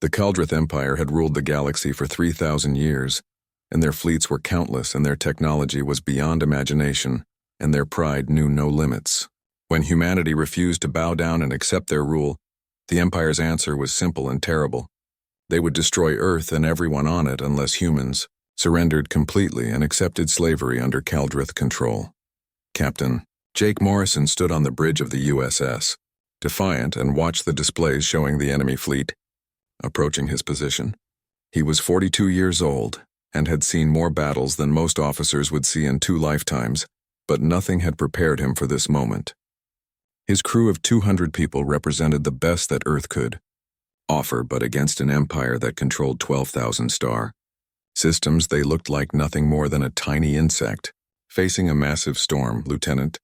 The Kaldrith Empire had ruled the galaxy for 3,000 years, and their fleets were countless and their technology was beyond imagination, and their pride knew no limits. When humanity refused to bow down and accept their rule, the Empire's answer was simple and terrible. They would destroy Earth and everyone on it unless humans surrendered completely and accepted slavery under Kaldrith control. Captain Jake Morrison stood on the bridge of the USS, defiant, and watched the displays showing the enemy fleet approaching his position. He was 42 years old and had seen more battles than most officers would see in 2 lifetimes, but nothing had prepared him for this moment. His crew of 200 people represented the best that Earth could offer, but against an empire that controlled 12,000 star systems, they looked like nothing more than a tiny insect facing a massive storm. Lieutenant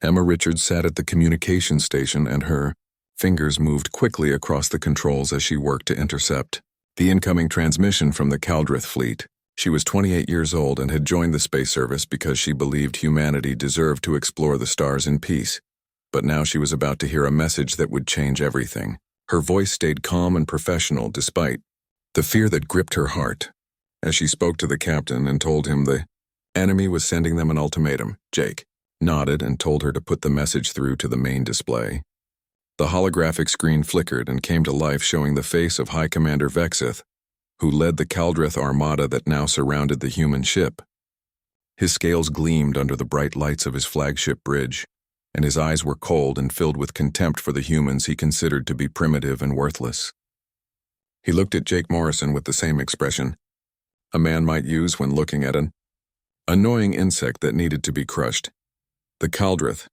Emma Richards sat at the communication station, and her fingers moved quickly across the controls as she worked to intercept the incoming transmission from the Kaldrith fleet. She was 28 years old and had joined the space service because she believed humanity deserved to explore the stars in peace. But now she was about to hear a message that would change everything. Her voice stayed calm and professional despite the fear that gripped her heart as she spoke to the captain and told him the enemy was sending them an ultimatum. Jake nodded and told her to put the message through to the main display. The holographic screen flickered and came to life, showing the face of High Commander Vexith, who led the Kaldrith armada that now surrounded the human ship. His scales gleamed under the bright lights of his flagship bridge, and his eyes were cold and filled with contempt for the humans he considered to be primitive and worthless. He looked at Jake Morrison with the same expression a man might use when looking at an annoying insect that needed to be crushed. The Kaldrith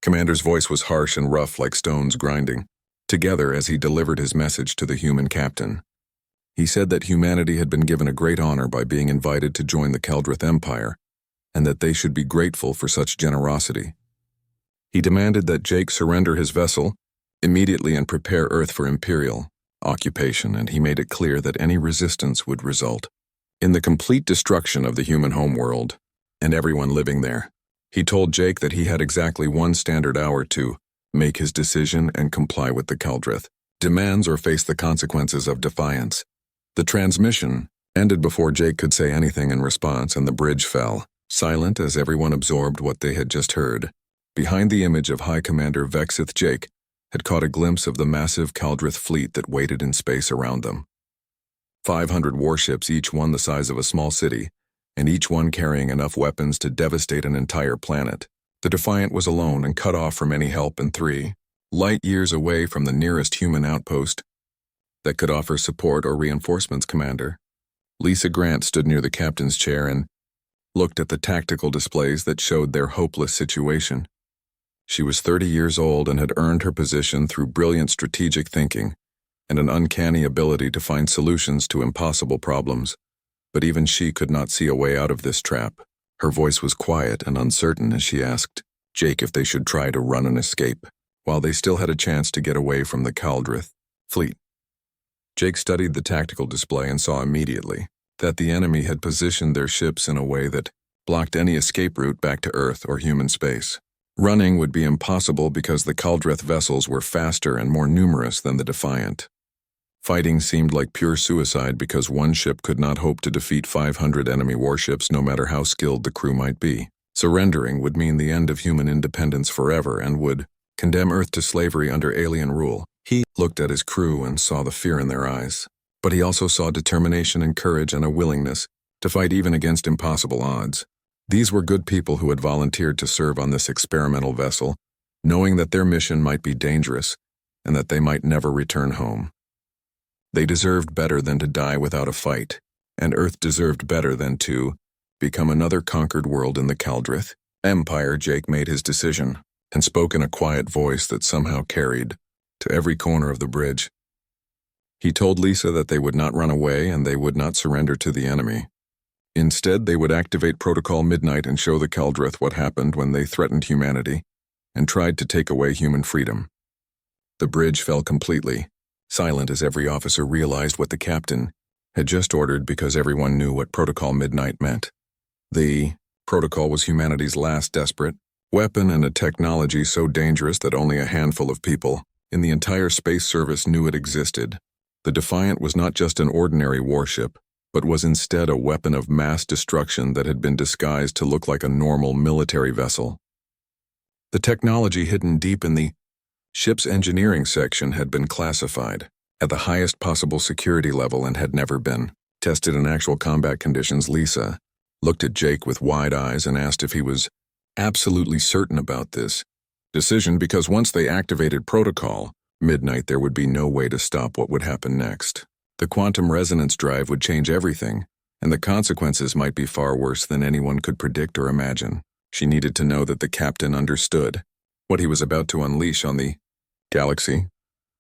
commander's voice was harsh and rough, like stones grinding together as he delivered his message to the human captain. He said that humanity had been given a great honor by being invited to join the Kaldrith Empire, and that they should be grateful for such generosity. He demanded that Jake surrender his vessel immediately and prepare Earth for Imperial occupation, and he made it clear that any resistance would result in the complete destruction of the human homeworld and everyone living there. He told Jake that he had exactly 1 standard hour to make his decision and comply with the Kaldrith demands or face the consequences of defiance. The transmission ended before Jake could say anything in response, and the bridge fell, silent as everyone absorbed what they had just heard. Behind the image of High Commander Vexith, Jake had caught a glimpse of the massive Kaldrith fleet that waited in space around them. 500 warships, each one the size of a small city, and each one carrying enough weapons to devastate an entire planet. The Defiant was alone and cut off from any help, and 3 light years away from the nearest human outpost that could offer support or reinforcements. Commander Lisa Grant stood near the captain's chair and looked at the tactical displays that showed their hopeless situation. She was 30 years old and had earned her position through brilliant strategic thinking and an uncanny ability to find solutions to impossible problems. But even she could not see a way out of this trap. Her voice was quiet and uncertain as she asked Jake if they should try to run and escape, while they still had a chance to get away from the Kaldrith fleet. Jake studied the tactical display and saw immediately that the enemy had positioned their ships in a way that blocked any escape route back to Earth or human space. Running would be impossible because the Kaldrith vessels were faster and more numerous than the Defiant. Fighting seemed like pure suicide because one ship could not hope to defeat 500 enemy warships, no matter how skilled the crew might be. Surrendering would mean the end of human independence forever and would condemn Earth to slavery under alien rule. He looked at his crew and saw the fear in their eyes, but he also saw determination and courage and a willingness to fight even against impossible odds. These were good people who had volunteered to serve on this experimental vessel, knowing that their mission might be dangerous and that they might never return home. They deserved better than to die without a fight, and Earth deserved better than to become another conquered world in the Kaldrith Empire. Jake made his decision and spoke in a quiet voice that somehow carried to every corner of the bridge. He told Lisa that they would not run away and they would not surrender to the enemy. Instead, they would activate Protocol Midnight and show the Kaldrith what happened when they threatened humanity and tried to take away human freedom. The bridge fell completely, silent as every officer realized what the captain had just ordered, because everyone knew what Protocol Midnight meant. The protocol was humanity's last desperate weapon and a technology so dangerous that only a handful of people in the entire space service knew it existed. The Defiant was not just an ordinary warship, but was instead a weapon of mass destruction that had been disguised to look like a normal military vessel. The technology hidden deep in the ship's engineering section had been classified at the highest possible security level and had never been tested in actual combat conditions. Lisa looked at Jake with wide eyes and asked if he was absolutely certain about this decision, because once they activated protocol midnight, there would be no way to stop what would happen next. The quantum resonance drive would change everything, and the consequences might be far worse than anyone could predict or imagine. She needed to know that the captain understood what he was about to unleash on the galaxy.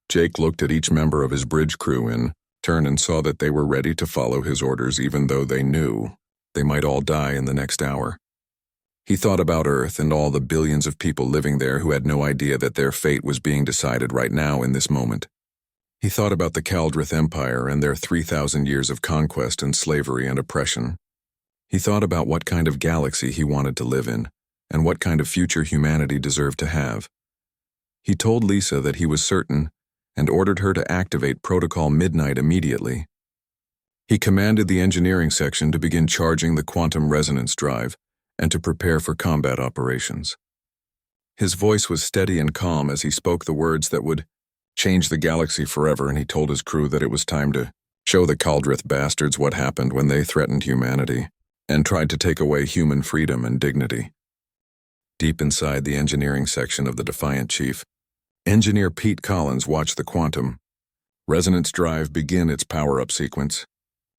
Jake looked at each member of his bridge crew in turn and saw that they were ready to follow his orders, even though they knew they might all die in the next hour. He thought about Earth and all the billions of people living there who had no idea that their fate was being decided right now in this moment. He thought about the Kaldrith Empire and their 3,000 years of conquest and slavery and oppression. He thought about what kind of galaxy he wanted to live in and what kind of future humanity deserved to have. He told Lisa that he was certain and ordered her to activate Protocol Midnight immediately. He commanded the engineering section to begin charging the quantum resonance drive and to prepare for combat operations. His voice was steady and calm as he spoke the words that would change the galaxy forever, and he told his crew that it was time to show the Kaldrith bastards what happened when they threatened humanity and tried to take away human freedom and dignity. Deep inside the engineering section of the Defiant Chief, Engineer Pete Collins watched the quantum resonance drive begin its power-up sequence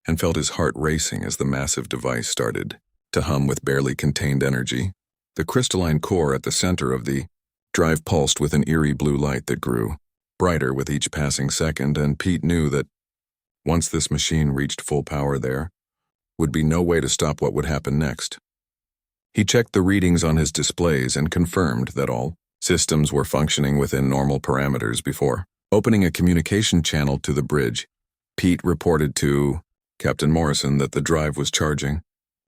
and felt his heart racing as the massive device started to hum with barely contained energy. The crystalline core at the center of the drive pulsed with an eerie blue light that grew brighter with each passing second, and Pete knew that once this machine reached full power, there would be no way to stop what would happen next. He checked the readings on his displays and confirmed that all systems were functioning within normal parameters before opening a communication channel to the bridge. Pete reported to Captain Morrison that the drive was charging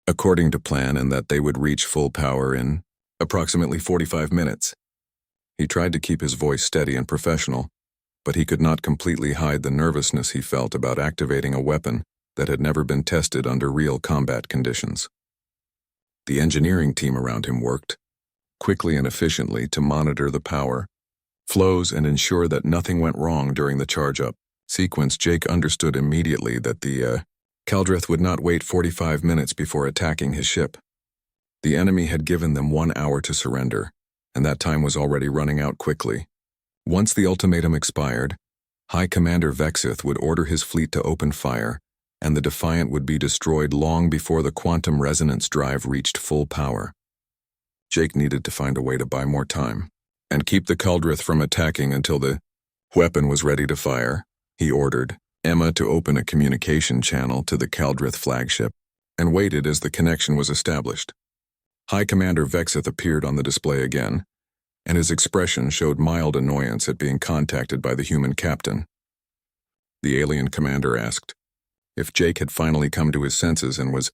according to plan and that they would reach full power in approximately 45 minutes. He tried to keep his voice steady and professional, but he could not completely hide the nervousness he felt about activating a weapon that had never been tested under real combat conditions. The engineering team around him worked quickly and efficiently to monitor the power flows and ensure that nothing went wrong during the charge-up sequence. Jake understood immediately that the Kaldrith would not wait 45 minutes before attacking his ship. The enemy had given them 1 hour to surrender, and that time was already running out quickly. Once the ultimatum expired, High Commander Vexith would order his fleet to open fire, and the Defiant would be destroyed long before the quantum resonance drive reached full power. Jake needed to find a way to buy more time and keep the Kaldrith from attacking until the weapon was ready to fire. He ordered Emma to open a communication channel to the Kaldrith flagship and waited as the connection was established. High Commander Vexith appeared on the display again, and his expression showed mild annoyance at being contacted by the human captain. The alien commander asked if Jake had finally come to his senses and was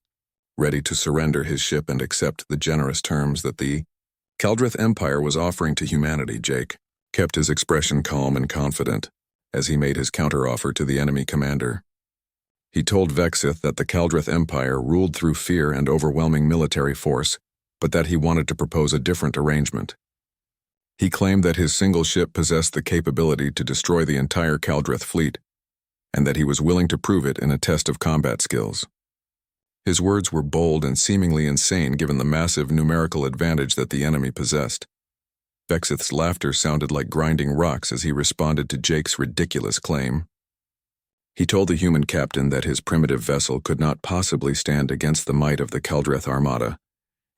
ready to surrender his ship and accept the generous terms that the Kaldrith Empire was offering to humanity. Jake kept his expression calm and confident as he made his counteroffer to the enemy commander. He told Vexith that the Kaldrith Empire ruled through fear and overwhelming military force, but that he wanted to propose a different arrangement. He claimed that his single ship possessed the capability to destroy the entire Kaldrith fleet, and that he was willing to prove it in a test of combat skills. His words were bold and seemingly insane given the massive numerical advantage that the enemy possessed. Vexith's laughter sounded like grinding rocks as he responded to Jake's ridiculous claim. He told the human captain that his primitive vessel could not possibly stand against the might of the Kaldrith armada,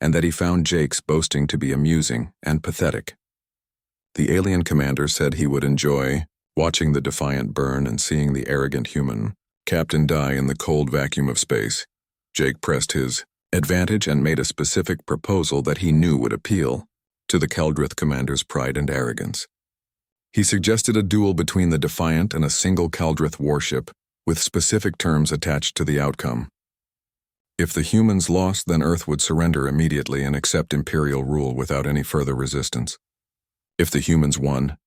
and that he found Jake's boasting to be amusing and pathetic. The alien commander said he would enjoy watching the Defiant burn and seeing the arrogant human captain die in the cold vacuum of space. Jake pressed his advantage and made a specific proposal that he knew would appeal to the Kaldrith commander's pride and arrogance. He suggested a duel between the Defiant and a single Kaldrith warship, with specific terms attached to the outcome. If the humans lost, then Earth would surrender immediately and accept Imperial rule without any further resistance. If the humans won,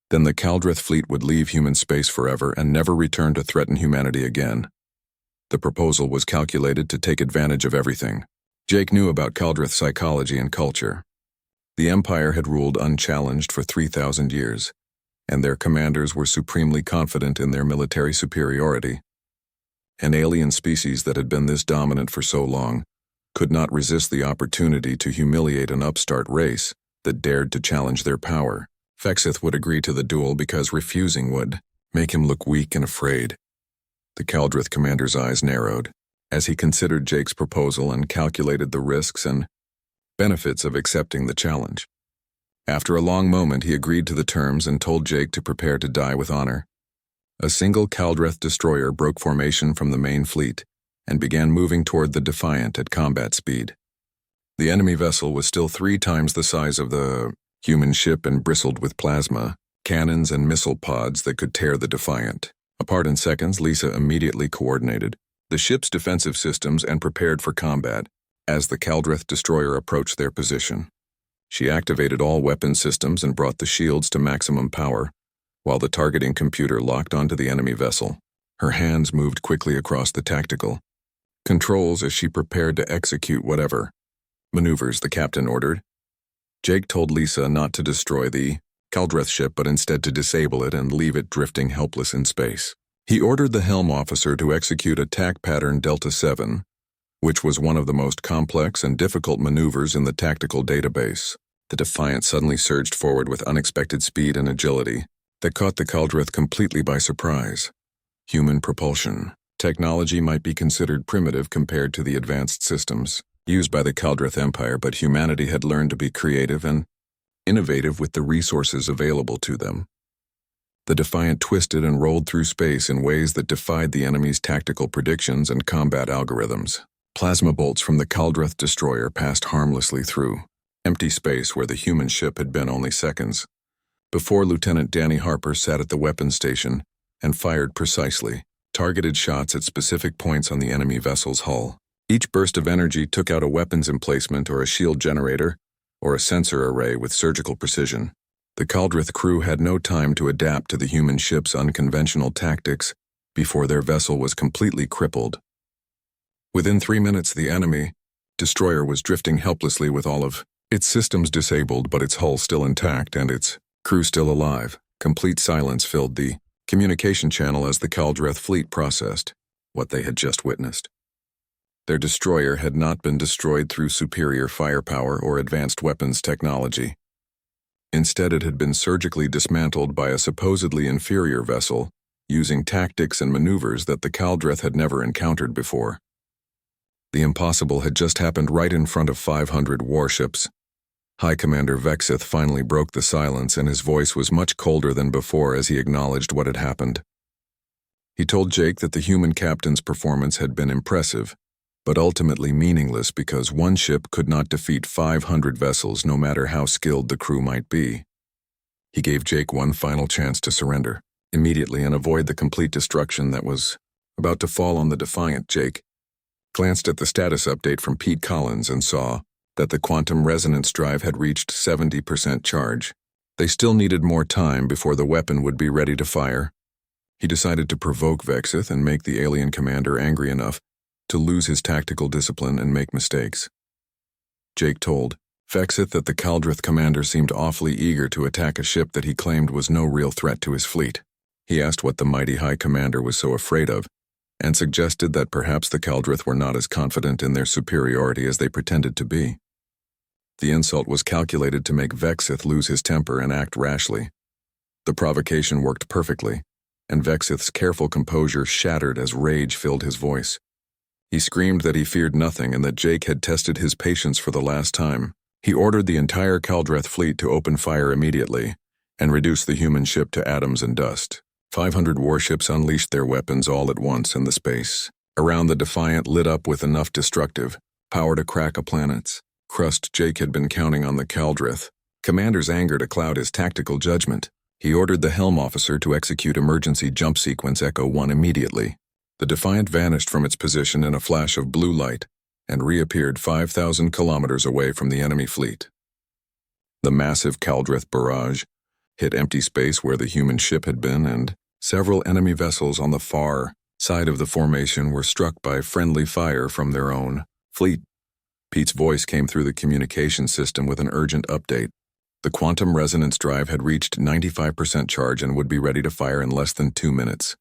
Then the Kaldrith fleet would leave human space forever and never return to threaten humanity again. The proposal was calculated to take advantage of everything. Jake knew about Kaldrith psychology and culture. The Empire had ruled unchallenged for 3,000 years, and their commanders were supremely confident in their military superiority. An alien species that had been this dominant for so long could not resist the opportunity to humiliate an upstart race that dared to challenge their power. Vexith would agree to the duel because refusing would make him look weak and afraid. The Kaldrith commander's eyes narrowed as he considered Jake's proposal and calculated the risks and benefits of accepting the challenge. After a long moment, he agreed to the terms and told Jake to prepare to die with honor. A single Kaldrith destroyer broke formation from the main fleet and began moving toward the Defiant at combat speed. The enemy vessel was still 3 times the size of the human ship and bristled with plasma, cannons, and missile pods that could tear the Defiant apart in seconds. Lisa immediately coordinated the ship's defensive systems and prepared for combat as the Kaldrith destroyer approached their position. She activated all weapon systems and brought the shields to maximum power, while the targeting computer locked onto the enemy vessel. Her hands moved quickly across the tactical controls as she prepared to execute whatever maneuvers the captain ordered. Jake told Lisa not to destroy the Kaldrith ship but instead to disable it and leave it drifting helpless in space. He ordered the helm officer to execute attack pattern Delta 7, which was one of the most complex and difficult maneuvers in the tactical database. The Defiant suddenly surged forward with unexpected speed and agility that caught the Kaldrith completely by surprise. Human propulsion technology might be considered primitive compared to the advanced systems used by the Kaldrith Empire, but humanity had learned to be creative and innovative with the resources available to them. The Defiant twisted and rolled through space in ways that defied the enemy's tactical predictions and combat algorithms. Plasma bolts from the Kaldrith destroyer passed harmlessly through empty space where the human ship had been only seconds, before Lieutenant Danny Harper sat at the weapons station and fired precisely, targeted shots at specific points on the enemy vessel's hull. Each burst of energy took out a weapons emplacement or a shield generator or a sensor array with surgical precision. The Kaldrith crew had no time to adapt to the human ship's unconventional tactics before their vessel was completely crippled. Within 3 minutes, the enemy destroyer was drifting helplessly with all of its systems disabled but its hull still intact and its crew still alive. Complete silence filled the communication channel as the Kaldrith fleet processed what they had just witnessed. Their destroyer had not been destroyed through superior firepower or advanced weapons technology. Instead, it had been surgically dismantled by a supposedly inferior vessel, using tactics and maneuvers that the Kaldrith had never encountered before. The impossible had just happened right in front of 500 warships. High Commander Vexith finally broke the silence, and his voice was much colder than before as he acknowledged what had happened. He told Jake that the human captain's performance had been impressive, but ultimately meaningless because one ship could not defeat 500 vessels no matter how skilled the crew might be. He gave Jake one final chance to surrender immediately and avoid the complete destruction that was about to fall on the Defiant. Jake glanced at the status update from Pete Collins and saw that the quantum resonance drive had reached 70% charge. They still needed more time before the weapon would be ready to fire. He decided to provoke Vexith and make the alien commander angry enough to lose his tactical discipline and make mistakes. Jake told Vexith that the Kaldrith commander seemed awfully eager to attack a ship that he claimed was no real threat to his fleet. He asked what the mighty High Commander was so afraid of, and suggested that perhaps the Kaldrith were not as confident in their superiority as they pretended to be. The insult was calculated to make Vexith lose his temper and act rashly. The provocation worked perfectly, and Vexith's careful composure shattered as rage filled his voice. He screamed that he feared nothing and that Jake had tested his patience for the last time. He ordered the entire Kaldrith fleet to open fire immediately and reduce the human ship to atoms and dust. 500 warships unleashed their weapons all at once, and the space around the Defiant lit up with enough destructive power to crack a planet's crust. Jake had been counting on the Kaldrith commander's anger to cloud his tactical judgment. He ordered the helm officer to execute emergency jump sequence Echo 1 immediately. The Defiant vanished from its position in a flash of blue light and reappeared 5,000 kilometers away from the enemy fleet. The massive Kaldrith barrage hit empty space where the human ship had been, and several enemy vessels on the far side of the formation were struck by friendly fire from their own fleet. Pete's voice came through the communication system with an urgent update. The quantum resonance drive had reached 95% charge and would be ready to fire in less than 2 minutes.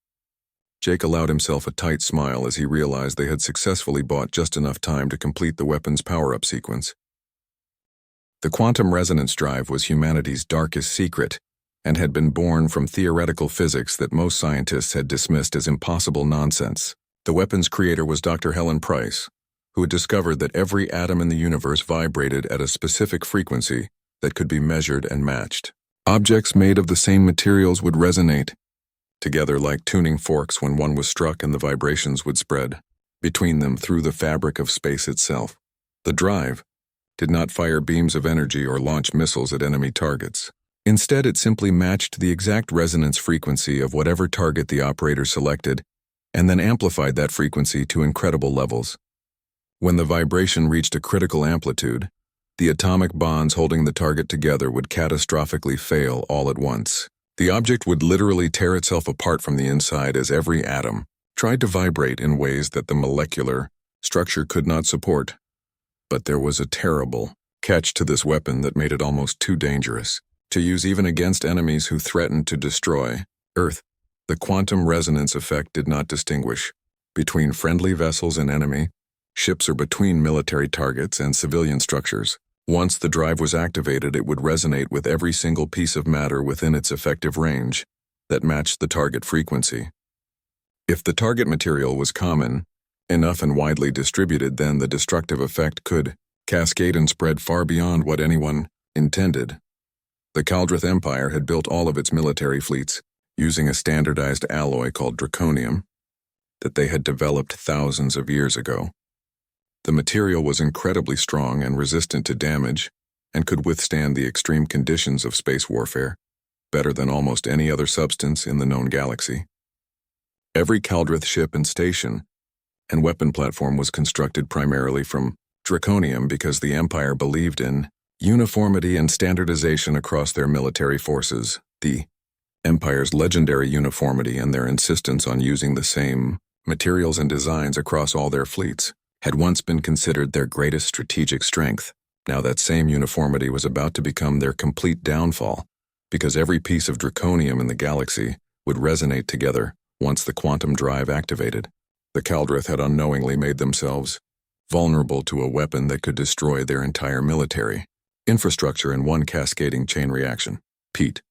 Jake allowed himself a tight smile as he realized they had successfully bought just enough time to complete the weapon's power-up sequence. The quantum resonance drive was humanity's darkest secret and had been born from theoretical physics that most scientists had dismissed as impossible nonsense. The weapon's creator was Dr. Helen Price, who had discovered that every atom in the universe vibrated at a specific frequency that could be measured and matched. Objects made of the same materials would resonate together like tuning forks when one was struck, and the vibrations would spread between them through the fabric of space itself. The drive did not fire beams of energy or launch missiles at enemy targets. Instead, it simply matched the exact resonance frequency of whatever target the operator selected, and then amplified that frequency to incredible levels. When the vibration reached a critical amplitude, the atomic bonds holding the target together would catastrophically fail all at once. The object would literally tear itself apart from the inside as every atom tried to vibrate in ways that the molecular structure could not support. But there was a terrible catch to this weapon that made it almost too dangerous to use even against enemies who threatened to destroy Earth. The quantum resonance effect did not distinguish between friendly vessels and enemy ships or between military targets and civilian structures. Once the drive was activated, it would resonate with every single piece of matter within its effective range that matched the target frequency. If the target material was common enough and widely distributed, then the destructive effect could cascade and spread far beyond what anyone intended. The Kaldrith Empire had built all of its military fleets using a standardized alloy called draconium that they had developed thousands of years ago. The material was incredibly strong and resistant to damage, and could withstand the extreme conditions of space warfare better than almost any other substance in the known galaxy. Every Kaldrith ship and station and weapon platform was constructed primarily from draconium because the Empire believed in uniformity and standardization across their military forces. The Empire's legendary uniformity and their insistence on using the same materials and designs across all their fleets had once been considered their greatest strategic strength. Now that same uniformity was about to become their complete downfall, because every piece of draconium in the galaxy would resonate together once the quantum drive activated. The Kaldrith had unknowingly made themselves vulnerable to a weapon that could destroy their entire military infrastructure in one cascading chain reaction. Pete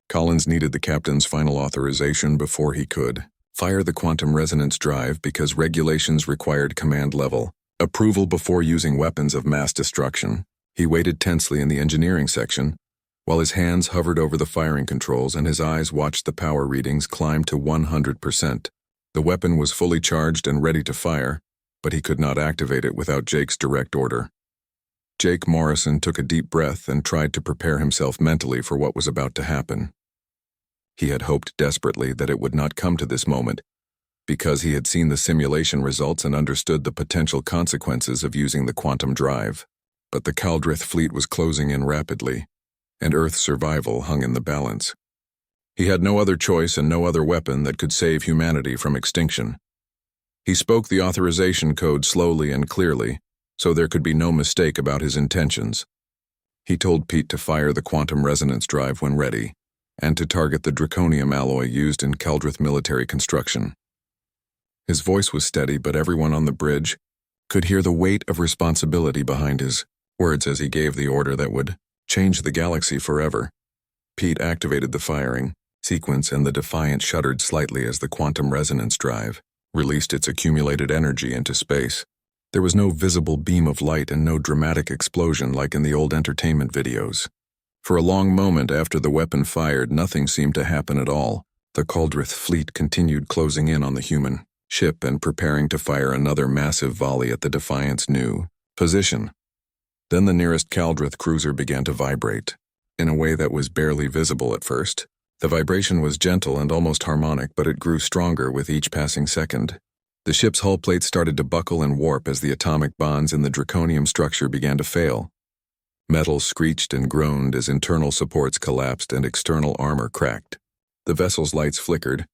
Collins needed the captain's final authorization before he could fire the quantum resonance drive because regulations required command-level approval before using weapons of mass destruction. He waited tensely in the engineering section, while his hands hovered over the firing controls and his eyes watched the power readings climb to 100%. The weapon was fully charged and ready to fire, but he could not activate it without Jake's direct order. Jake Morrison took a deep breath and tried to prepare himself mentally for what was about to happen. He had hoped desperately that it would not come to this moment, because he had seen the simulation results and understood the potential consequences of using the quantum drive. But the Kaldrith fleet was closing in rapidly, and Earth's survival hung in the balance. He had no other choice and no other weapon that could save humanity from extinction. He spoke the authorization code slowly and clearly, so there could be no mistake about his intentions. He told Pete to fire the quantum resonance drive when ready, and to target the draconium alloy used in Kaldrith military construction. His voice was steady, but everyone on the bridge could hear the weight of responsibility behind his words as he gave the order that would change the galaxy forever. Pete activated the firing sequence, and the Defiant shuddered slightly as the quantum resonance drive released its accumulated energy into space. There was no visible beam of light and no dramatic explosion like in the old entertainment videos. For a long moment after the weapon fired, nothing seemed to happen at all. The Kaldrith fleet continued closing in on the human ship and preparing to fire another massive volley at the Defiant's new position. Then the nearest Kaldrith cruiser began to vibrate, in a way that was barely visible at first. The vibration was gentle and almost harmonic, but it grew stronger with each passing second. The ship's hull plates started to buckle and warp as the atomic bonds in the draconium structure began to fail. Metal screeched and groaned as internal supports collapsed and external armor cracked. The vessel's lights flickered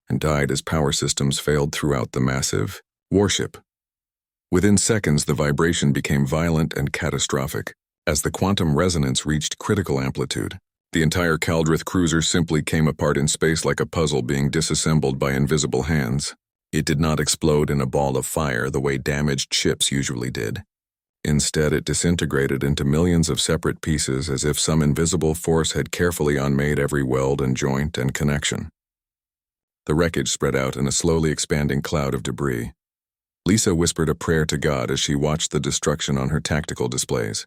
and died as power systems failed throughout the massive warship. Within seconds, the vibration became violent and catastrophic. As the quantum resonance reached critical amplitude, the entire Kaldrith cruiser simply came apart in space like a puzzle being disassembled by invisible hands. It did not explode in a ball of fire the way damaged ships usually did. Instead, it disintegrated into millions of separate pieces as if some invisible force had carefully unmade every weld and joint and connection. The wreckage spread out in a slowly expanding cloud of debris. Lisa whispered a prayer to God as she watched the destruction on her tactical displays.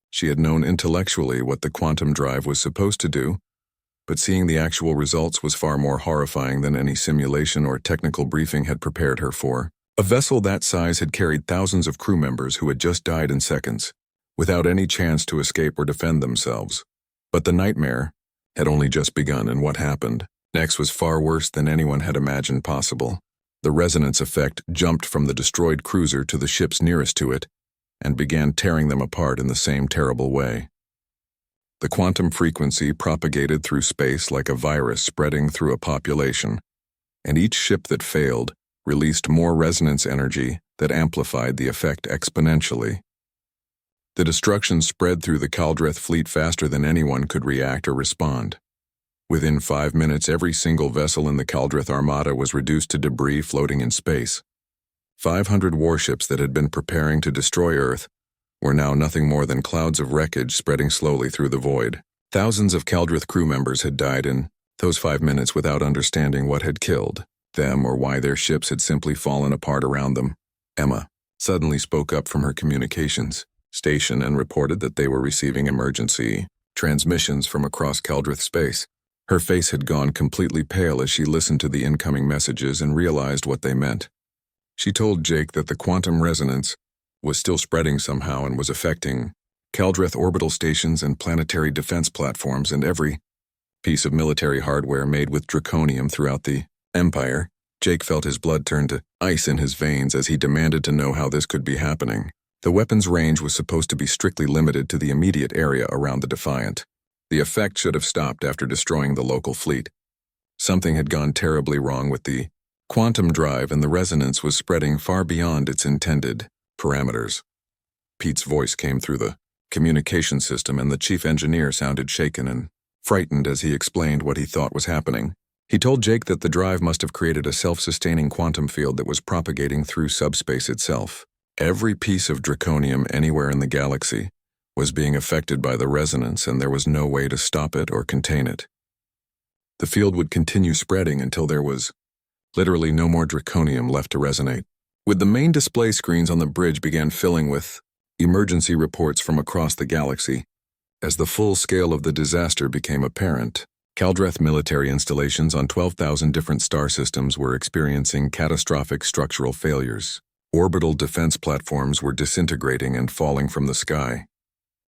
She had known intellectually what the quantum drive was supposed to do, but seeing the actual results was far more horrifying than any simulation or technical briefing had prepared her for. A vessel that size had carried thousands of crew members who had just died in seconds, without any chance to escape or defend themselves. But the nightmare had only just begun, and what happened next was far worse than anyone had imagined possible. The resonance effect jumped from the destroyed cruiser to the ships nearest to it, and began tearing them apart in the same terrible way. The quantum frequency propagated through space like a virus spreading through a population, and each ship that failed released more resonance energy that amplified the effect exponentially. The destruction spread through the Kaldrith fleet faster than anyone could react or respond. Within 5 minutes, every single vessel in the Kaldrith armada was reduced to debris floating in space. 500 warships that had been preparing to destroy Earth were now nothing more than clouds of wreckage spreading slowly through the void. Thousands of Kaldrith crew members had died in those 5 minutes without understanding what had killed them or why their ships had simply fallen apart around them. Emma suddenly spoke up from her communications station and reported that they were receiving emergency transmissions from across Kaldrith space. Her face had gone completely pale as she listened to the incoming messages and realized what they meant. She told Jake that the quantum resonance was still spreading somehow and was affecting Kaldrith orbital stations and planetary defense platforms and every piece of military hardware made with draconium throughout the Empire. Jake felt his blood turn to ice in his veins as he demanded to know how this could be happening. The weapon's range was supposed to be strictly limited to the immediate area around the Defiant. The effect should have stopped after destroying the local fleet. Something had gone terribly wrong with the quantum drive, and the resonance was spreading far beyond its intended parameters. Pete's voice came through the communication system, and the chief engineer sounded shaken and frightened as he explained what he thought was happening. He told Jake that the drive must have created a self-sustaining quantum field that was propagating through subspace itself. Every piece of draconium anywhere in the galaxy was being affected by the resonance, and there was no way to stop it or contain it. The field would continue spreading until there was literally no more draconium left to resonate. With the main display screens on the bridge began filling with emergency reports from across the galaxy. As the full scale of the disaster became apparent, Kaldrith military installations on 12,000 different star systems were experiencing catastrophic structural failures. Orbital defense platforms were disintegrating and falling from the sky.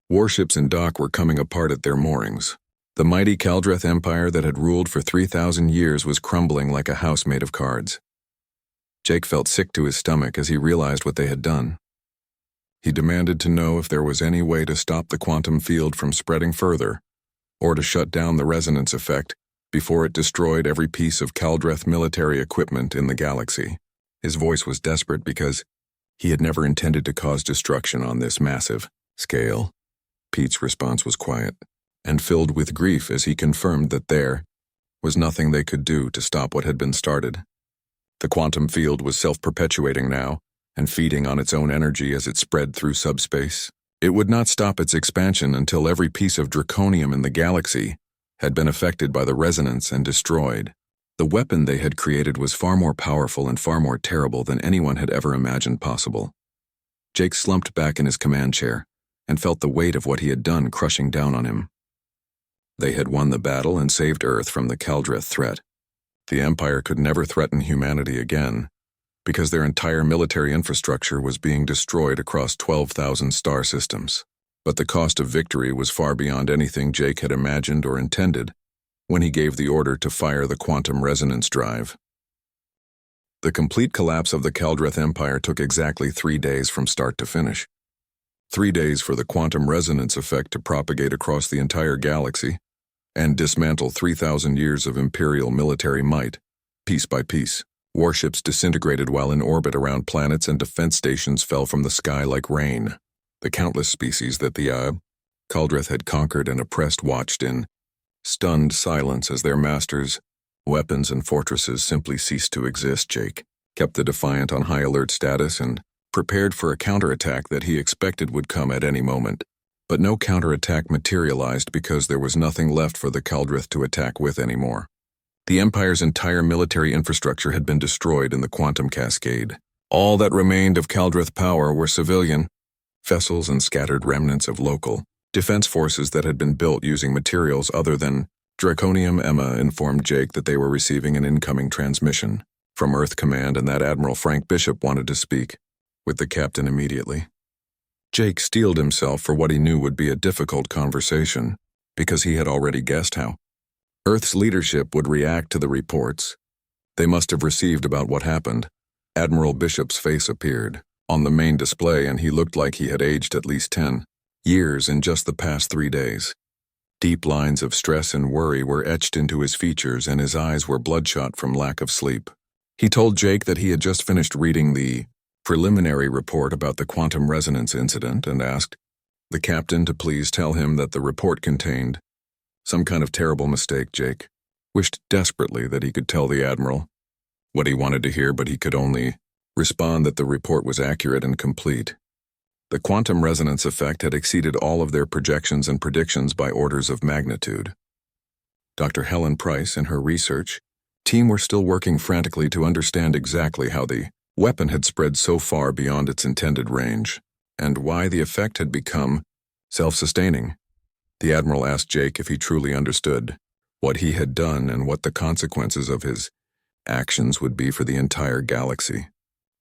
Warships in dock were coming apart at their moorings. The mighty Kaldrith Empire that had ruled for 3,000 years was crumbling like a house made of cards. Jake felt sick to his stomach as he realized what they had done. He demanded to know if there was any way to stop the quantum field from spreading further, or to shut down the resonance effect before it destroyed every piece of Kaldrith military equipment in the galaxy. His voice was desperate because he had never intended to cause destruction on this massive scale. Pete's response was quiet and filled with grief as he confirmed that there was nothing they could do to stop what had been started. The quantum field was self-perpetuating now and feeding on its own energy as it spread through subspace. It would not stop its expansion until every piece of draconium in the galaxy had been affected by the resonance and destroyed. The weapon they had created was far more powerful and far more terrible than anyone had ever imagined possible. Jake slumped back in his command chair and felt the weight of what he had done crushing down on him. They had won the battle and saved Earth from the Kaldrith threat. The Empire could never threaten humanity again, because their entire military infrastructure was being destroyed across 12,000 star systems. But the cost of victory was far beyond anything Jake had imagined or intended when he gave the order to fire the quantum resonance drive. The complete collapse of the Kaldrith Empire took exactly 3 days from start to finish. 3 days for the quantum resonance effect to propagate across the entire galaxy and dismantle 3,000 years of imperial military might, piece by piece. Warships disintegrated while in orbit around planets and defense stations fell from the sky like rain. The countless species that the Kaldrith had conquered and oppressed watched in stunned silence as their masters, weapons, and fortresses simply ceased to exist. Jake kept the Defiant on high alert status and prepared for a counterattack that he expected would come at any moment. But no counterattack materialized because there was nothing left for the Kaldrith to attack with anymore. The Empire's entire military infrastructure had been destroyed in the quantum cascade. All that remained of Kaldrith power were civilian vessels and scattered remnants of local defense forces that had been built using materials other than draconium. Emma informed Jake that they were receiving an incoming transmission from Earth Command and that Admiral Frank Bishop wanted to speak with the captain immediately. Jake steeled himself for what he knew would be a difficult conversation, because he had already guessed how Earth's leadership would react to the reports they must have received about what happened. Admiral Bishop's face appeared on the main display, and he looked like he had aged at least 10 years in just the past 3 days. Deep lines of stress and worry were etched into his features, and his eyes were bloodshot from lack of sleep. He told Jake that he had just finished reading the preliminary report about the quantum resonance incident and asked the captain to please tell him that the report contained some kind of terrible mistake. Jake wished desperately that he could tell the Admiral what he wanted to hear, but he could only respond that the report was accurate and complete. The quantum resonance effect had exceeded all of their projections and predictions by orders of magnitude. Dr. Helen Price and her research team were still working frantically to understand exactly how the weapon had spread so far beyond its intended range, and why the effect had become self-sustaining. The Admiral asked Jake if he truly understood what he had done and what the consequences of his actions would be for the entire galaxy.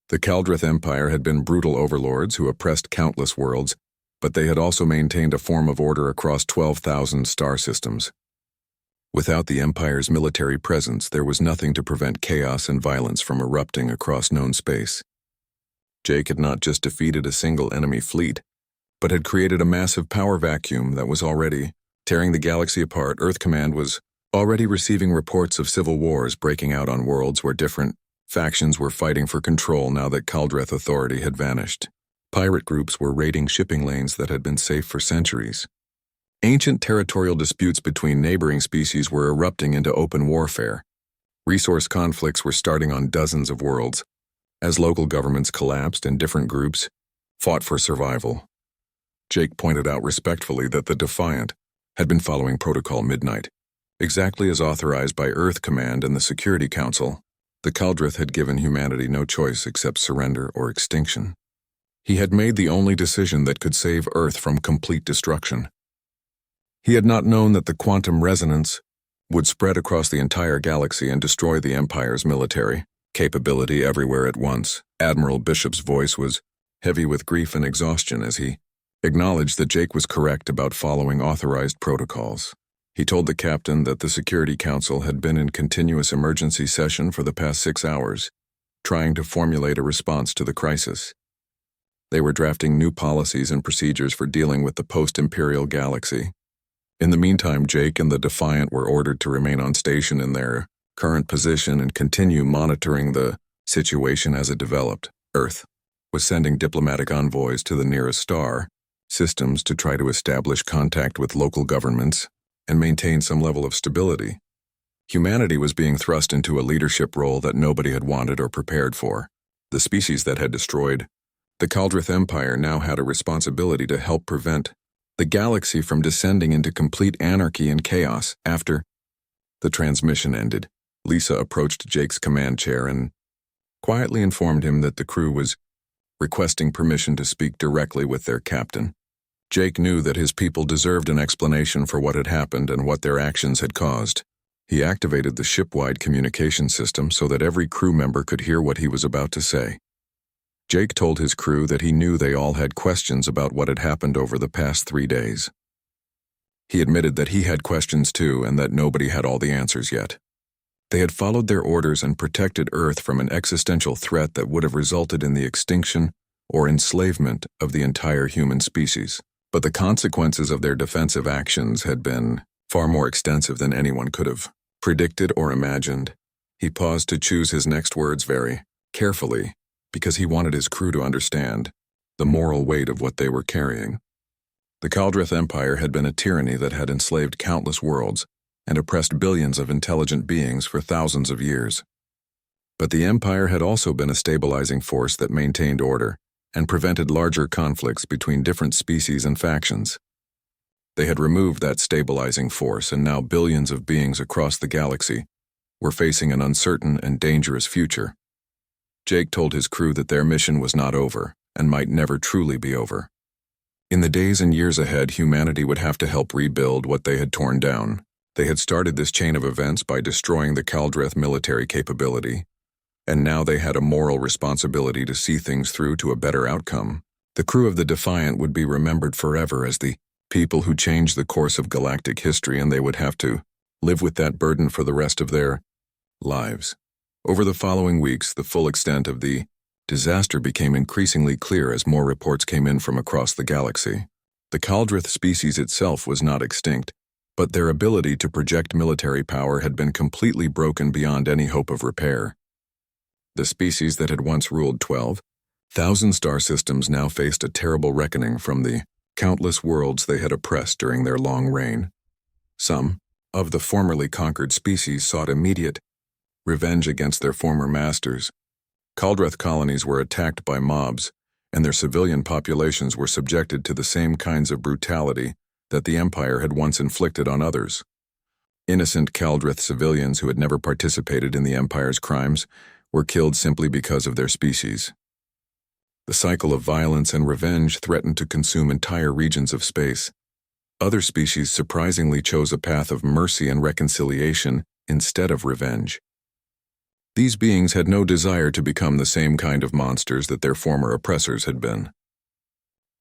The Kaldrith Empire had been brutal overlords who oppressed countless worlds, but they had also maintained a form of order across 12,000 star systems. Without the Empire's military presence, there was nothing to prevent chaos and violence from erupting across known space. Jake had not just defeated a single enemy fleet, but had created a massive power vacuum that was already tearing the galaxy apart. Earth Command was already receiving reports of civil wars breaking out on worlds where different factions were fighting for control now that Kaldrith authority had vanished. Pirate groups were raiding shipping lanes that had been safe for centuries. Ancient territorial disputes between neighboring species were erupting into open warfare. Resource conflicts were starting on dozens of worlds, as local governments collapsed and different groups fought for survival. Jake pointed out respectfully that the Defiant had been following Protocol Midnight, exactly as authorized by Earth Command and the Security Council. The Kaldrith had given humanity no choice except surrender or extinction. He had made the only decision that could save Earth from complete destruction. He had not known that the quantum resonance would spread across the entire galaxy and destroy the Empire's military capability everywhere at once. Admiral Bishop's voice was heavy with grief and exhaustion as he acknowledged that Jake was correct about following authorized protocols. He told the captain that the Security Council had been in continuous emergency session for the past 6 hours, trying to formulate a response to the crisis. They were drafting new policies and procedures for dealing with the post-imperial galaxy. In the meantime, Jake and the Defiant were ordered to remain on station in their current position and continue monitoring the situation as it developed. Earth was sending diplomatic envoys to the nearest star systems to try to establish contact with local governments and maintain some level of stability. Humanity was being thrust into a leadership role that nobody had wanted or prepared for. The species that had destroyed the Kaldrith Empire now had a responsibility to help prevent the galaxy from descending into complete anarchy and chaos. After the transmission ended, Lisa approached Jake's command chair and quietly informed him that the crew was requesting permission to speak directly with their captain. Jake knew that his people deserved an explanation for what had happened and what their actions had caused. He activated the ship-wide communication system so that every crew member could hear what he was about to say. Jake told his crew that he knew they all had questions about what had happened over the past 3 days. He admitted that he had questions too and that nobody had all the answers yet. They had followed their orders and protected Earth from an existential threat that would have resulted in the extinction or enslavement of the entire human species. But the consequences of their defensive actions had been far more extensive than anyone could have predicted or imagined. He paused to choose his next words very carefully, because he wanted his crew to understand the moral weight of what they were carrying. The Kaldrith Empire had been a tyranny that had enslaved countless worlds and oppressed billions of intelligent beings for thousands of years. But the Empire had also been a stabilizing force that maintained order and prevented larger conflicts between different species and factions. They had removed that stabilizing force, and now billions of beings across the galaxy were facing an uncertain and dangerous future. Jake told his crew that their mission was not over and might never truly be over. In the days and years ahead, humanity would have to help rebuild what they had torn down. They had started this chain of events by destroying the Kaldrith military capability, and now they had a moral responsibility to see things through to a better outcome. The crew of the Defiant would be remembered forever as the people who changed the course of galactic history, and they would have to live with that burden for the rest of their lives. Over the following weeks, the full extent of the disaster became increasingly clear as more reports came in from across the galaxy. The Kaldrith species itself was not extinct, but their ability to project military power had been completely broken beyond any hope of repair. The species that had once ruled 12,000 star systems now faced a terrible reckoning from the countless worlds they had oppressed during their long reign. Some of the formerly conquered species sought immediate revenge against their former masters. Kaldrith colonies were attacked by mobs, and their civilian populations were subjected to the same kinds of brutality that the Empire had once inflicted on others. Innocent Kaldrith civilians who had never participated in the Empire's crimes were killed simply because of their species. The cycle of violence and revenge threatened to consume entire regions of space. Other species surprisingly chose a path of mercy and reconciliation instead of revenge. These beings had no desire to become the same kind of monsters that their former oppressors had been.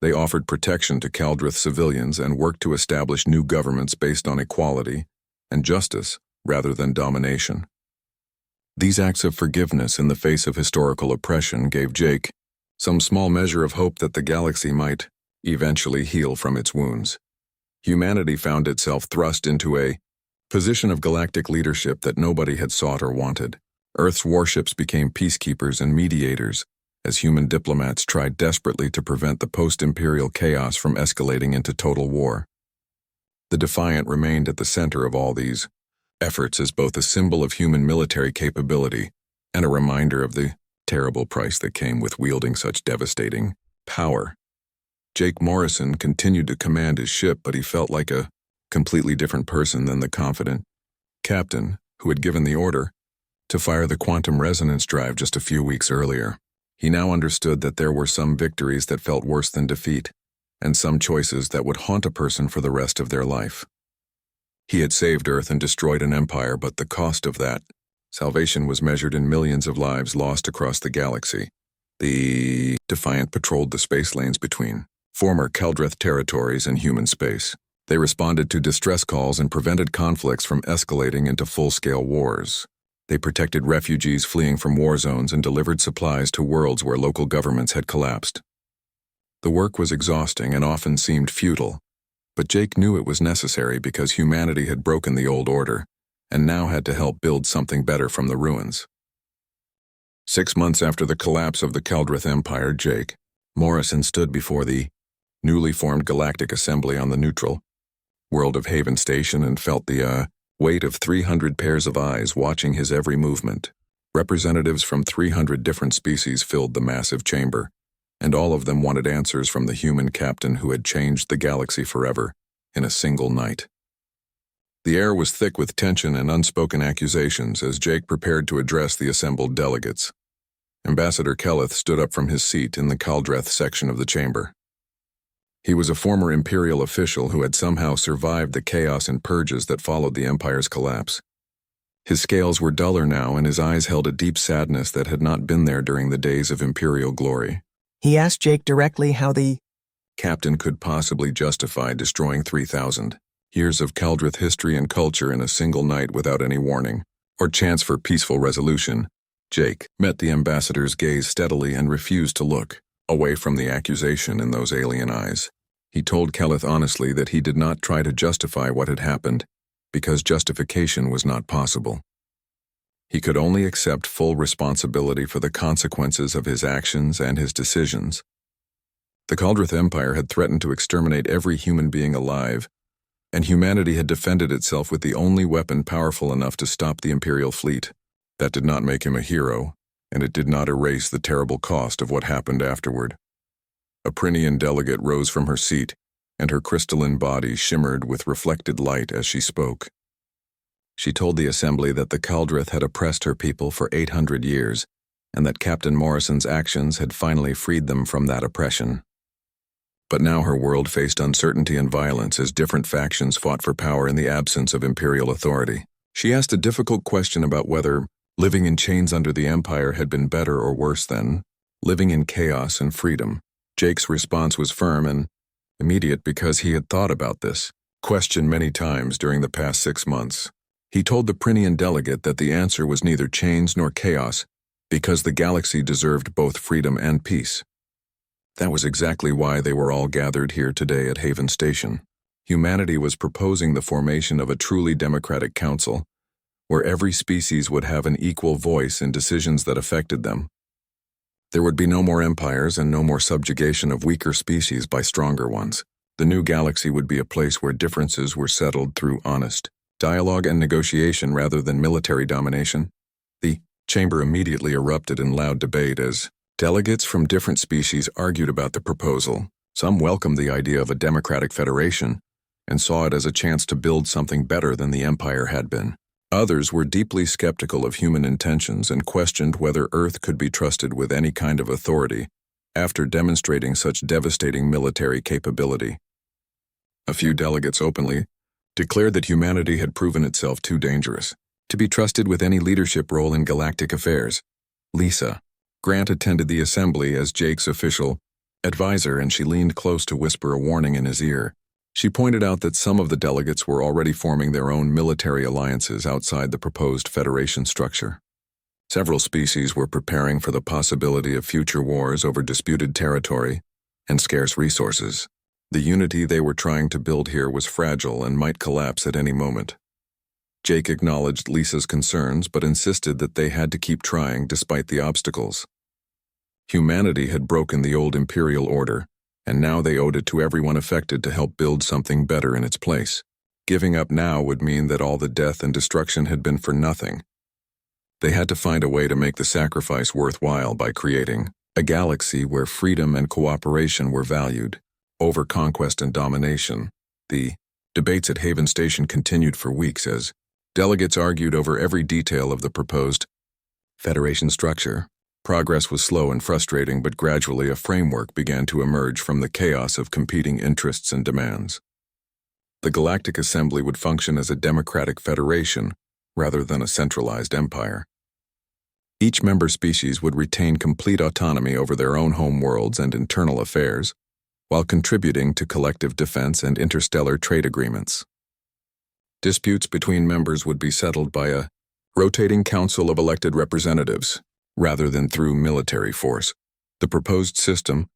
They offered protection to Kaldrith civilians and worked to establish new governments based on equality and justice rather than domination. These acts of forgiveness in the face of historical oppression gave Jake some small measure of hope that the galaxy might eventually heal from its wounds. Humanity found itself thrust into a position of galactic leadership that nobody had sought or wanted. Earth's warships became peacekeepers and mediators, as human diplomats tried desperately to prevent the post-imperial chaos from escalating into total war. The Defiant remained at the center of all these efforts as both a symbol of human military capability and a reminder of the terrible price that came with wielding such devastating power. Jake Morrison continued to command his ship, but he felt like a completely different person than the confident captain who had given the order to fire the quantum resonance drive just a few weeks earlier. He now understood that there were some victories that felt worse than defeat, and some choices that would haunt a person for the rest of their life. He had saved Earth and destroyed an empire, but the cost of that salvation was measured in millions of lives lost across the galaxy. The Defiant patrolled the space lanes between former Kaldrith territories and human space. They responded to distress calls and prevented conflicts from escalating into full-scale wars. They protected refugees fleeing from war zones and delivered supplies to worlds where local governments had collapsed. The work was exhausting and often seemed futile, but Jake knew it was necessary because humanity had broken the old order and now had to help build something better from the ruins. 6 months after the collapse of the Kaldrith Empire, Jake Morrison stood before the newly formed Galactic Assembly on the neutral world of Haven Station and felt the weight of 300 pairs of eyes watching his every movement. Representatives from 300 different species filled the massive chamber, and all of them wanted answers from the human captain who had changed the galaxy forever in a single night. The air was thick with tension and unspoken accusations as Jake prepared to address the assembled delegates. Ambassador Kelleth stood up from his seat in the Kaldrith section of the chamber. He was a former Imperial official who had somehow survived the chaos and purges that followed the Empire's collapse. His scales were duller now, and his eyes held a deep sadness that had not been there during the days of Imperial glory. He asked Jake directly how the captain could possibly justify destroying 3,000 years of Kaldrith history and culture in a single night without any warning or chance for peaceful resolution. Jake met the ambassador's gaze steadily and refused to look away from the accusation in those alien eyes. He told Kelleth honestly that he did not try to justify what had happened, because justification was not possible. He could only accept full responsibility for the consequences of his actions and his decisions. The Kaldrith Empire had threatened to exterminate every human being alive, and humanity had defended itself with the only weapon powerful enough to stop the Imperial fleet. That did not make him a hero, and it did not erase the terrible cost of what happened afterward. A Prinian delegate rose from her seat, and her crystalline body shimmered with reflected light as she spoke. She told the assembly that the Kaldrith had oppressed her people for 800 years, and that Captain Morrison's actions had finally freed them from that oppression. But now her world faced uncertainty and violence as different factions fought for power in the absence of imperial authority. She asked a difficult question about whether living in chains under the Empire had been better or worse than living in chaos and freedom. Jake's response was firm and immediate because he had thought about this question many times during the past 6 months. He told the Prinian delegate that the answer was neither chains nor chaos, because the galaxy deserved both freedom and peace. That was exactly why they were all gathered here today at Haven Station. Humanity was proposing the formation of a truly democratic council, where every species would have an equal voice in decisions that affected them. There would be no more empires and no more subjugation of weaker species by stronger ones. The new galaxy would be a place where differences were settled through honest dialogue and negotiation rather than military domination. The chamber immediately erupted in loud debate as delegates from different species argued about the proposal. Some welcomed the idea of a democratic federation and saw it as a chance to build something better than the Empire had been. Others were deeply skeptical of human intentions and questioned whether Earth could be trusted with any kind of authority after demonstrating such devastating military capability. A few delegates openly declared that humanity had proven itself too dangerous to be trusted with any leadership role in galactic affairs. Lisa Grant attended the assembly as Jake's official advisor, and she leaned close to whisper a warning in his ear. She pointed out that some of the delegates were already forming their own military alliances outside the proposed Federation structure. Several species were preparing for the possibility of future wars over disputed territory and scarce resources. The unity they were trying to build here was fragile and might collapse at any moment. Jake acknowledged Lisa's concerns but insisted that they had to keep trying despite the obstacles. Humanity had broken the old imperial order, and now they owed it to everyone affected to help build something better in its place. Giving up now would mean that all the death and destruction had been for nothing. They had to find a way to make the sacrifice worthwhile by creating a galaxy where freedom and cooperation were valued over conquest and domination. The debates at Haven Station continued for weeks as delegates argued over every detail of the proposed Federation structure. Progress was slow and frustrating, but gradually a framework began to emerge from the chaos of competing interests and demands. The Galactic Assembly would function as a democratic federation rather than a centralized empire. Each member species would retain complete autonomy over their own home worlds and internal affairs, while contributing to collective defense and interstellar trade agreements. Disputes between members would be settled by a rotating council of elected representatives, rather than through military force. The proposed system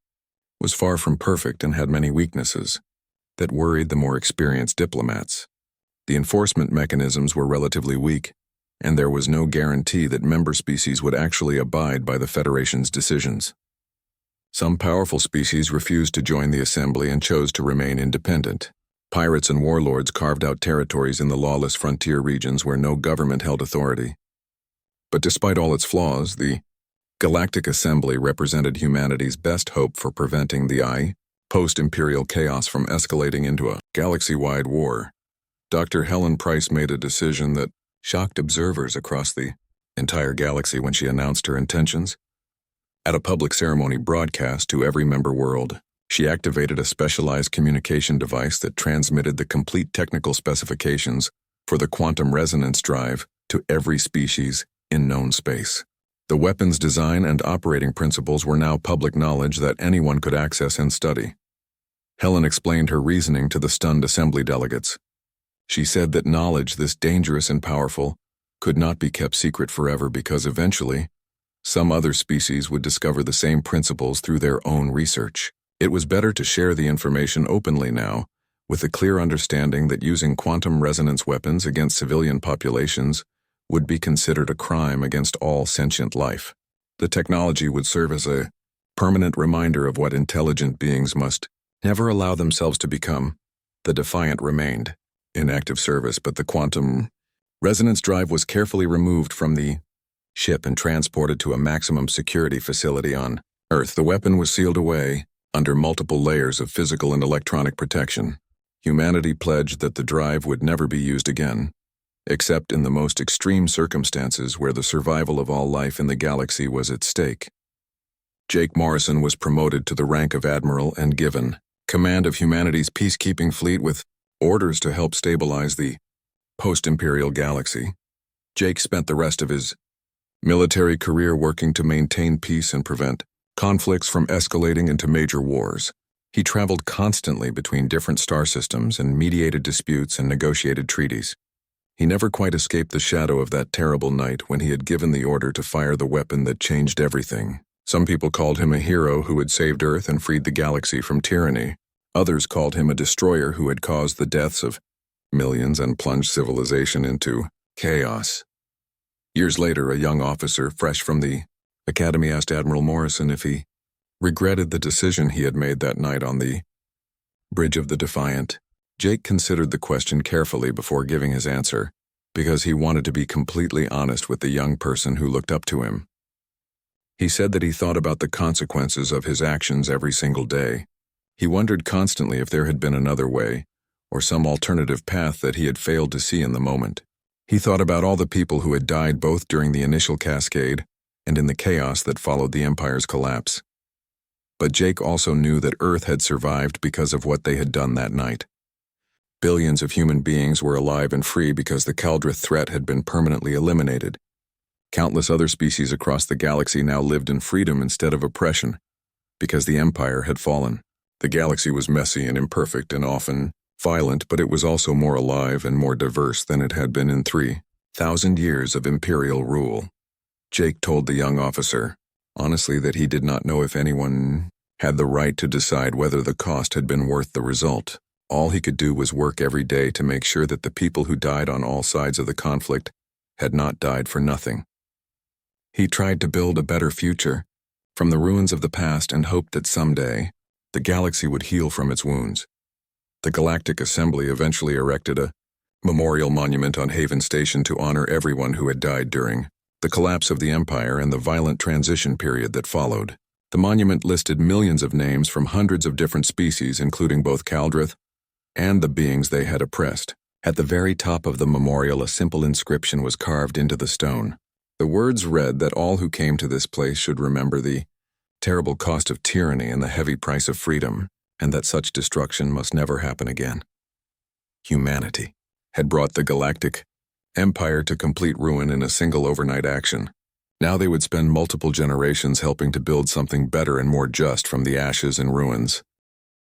was far from perfect and had many weaknesses that worried the more experienced diplomats. The enforcement mechanisms were relatively weak, and there was no guarantee that member species would actually abide by the Federation's decisions. Some powerful species refused to join the assembly and chose to remain independent. Pirates and warlords carved out territories in the lawless frontier regions where no government held authority. But despite all its flaws, the Galactic Assembly represented humanity's best hope for preventing the post-imperial chaos from escalating into a galaxy-wide war. Dr. Helen Price made a decision that shocked observers across the entire galaxy when she announced her intentions. At a public ceremony broadcast to every member world, she activated a specialized communication device that transmitted the complete technical specifications for the quantum resonance drive to every species in known space. The weapon's design and operating principles were now public knowledge that anyone could access and study. Helen explained her reasoning to the stunned assembly delegates. She said that knowledge this dangerous and powerful could not be kept secret forever because eventually, Some other species would discover the same principles through their own research. It was better to share the information openly now, with the clear understanding that using quantum resonance weapons against civilian populations would be considered a crime against all sentient life. The technology would serve as a permanent reminder of what intelligent beings must never allow themselves to become. The Defiant remained in active service, but the quantum resonance drive was carefully removed from the ship and transported to a maximum security facility on Earth. The weapon was sealed away under multiple layers of physical and electronic protection. Humanity pledged that the drive would never be used again, except in the most extreme circumstances where the survival of all life in the galaxy was at stake. Jake Morrison was promoted to the rank of Admiral and given command of humanity's peacekeeping fleet with orders to help stabilize the post-imperial galaxy. Jake spent the rest of his military career working to maintain peace and prevent conflicts from escalating into major wars. He traveled constantly between different star systems and mediated disputes and negotiated treaties. He never quite escaped the shadow of that terrible night when he had given the order to fire the weapon that changed everything. Some people called him a hero who had saved Earth and freed the galaxy from tyranny. Others called him a destroyer who had caused the deaths of millions and plunged civilization into chaos. Years later, a young officer fresh from the academy asked Admiral Morrison if he regretted the decision he had made that night on the bridge of the Defiant. Jake considered the question carefully before giving his answer, because he wanted to be completely honest with the young person who looked up to him. He said that he thought about the consequences of his actions every single day. He wondered constantly if there had been another way, or some alternative path that he had failed to see in the moment. He thought about all the people who had died both during the initial cascade and in the chaos that followed the Empire's collapse. But Jake also knew that Earth had survived because of what they had done that night. Billions of human beings were alive and free because the Kaldrith threat had been permanently eliminated. Countless other species across the galaxy now lived in freedom instead of oppression, because the Empire had fallen. The galaxy was messy and imperfect and often violent, but it was also more alive and more diverse than it had been in 3,000 years of Imperial rule. Jake told the young officer, honestly, that he did not know if anyone had the right to decide whether the cost had been worth the result. All he could do was work every day to make sure that the people who died on all sides of the conflict had not died for nothing. He tried to build a better future from the ruins of the past and hoped that someday the galaxy would heal from its wounds. The Galactic Assembly eventually erected a memorial monument on Haven Station to honor everyone who had died during the collapse of the Empire and the violent transition period that followed. The monument listed millions of names from hundreds of different species, including both Kaldrith and the beings they had oppressed. At the very top of the memorial, a simple inscription was carved into the stone. The words read that all who came to this place should remember the terrible cost of tyranny and the heavy price of freedom, and that such destruction must never happen again. Humanity had brought the Galactic Empire to complete ruin in a single overnight action. Now they would spend multiple generations helping to build something better and more just from the ashes and ruins.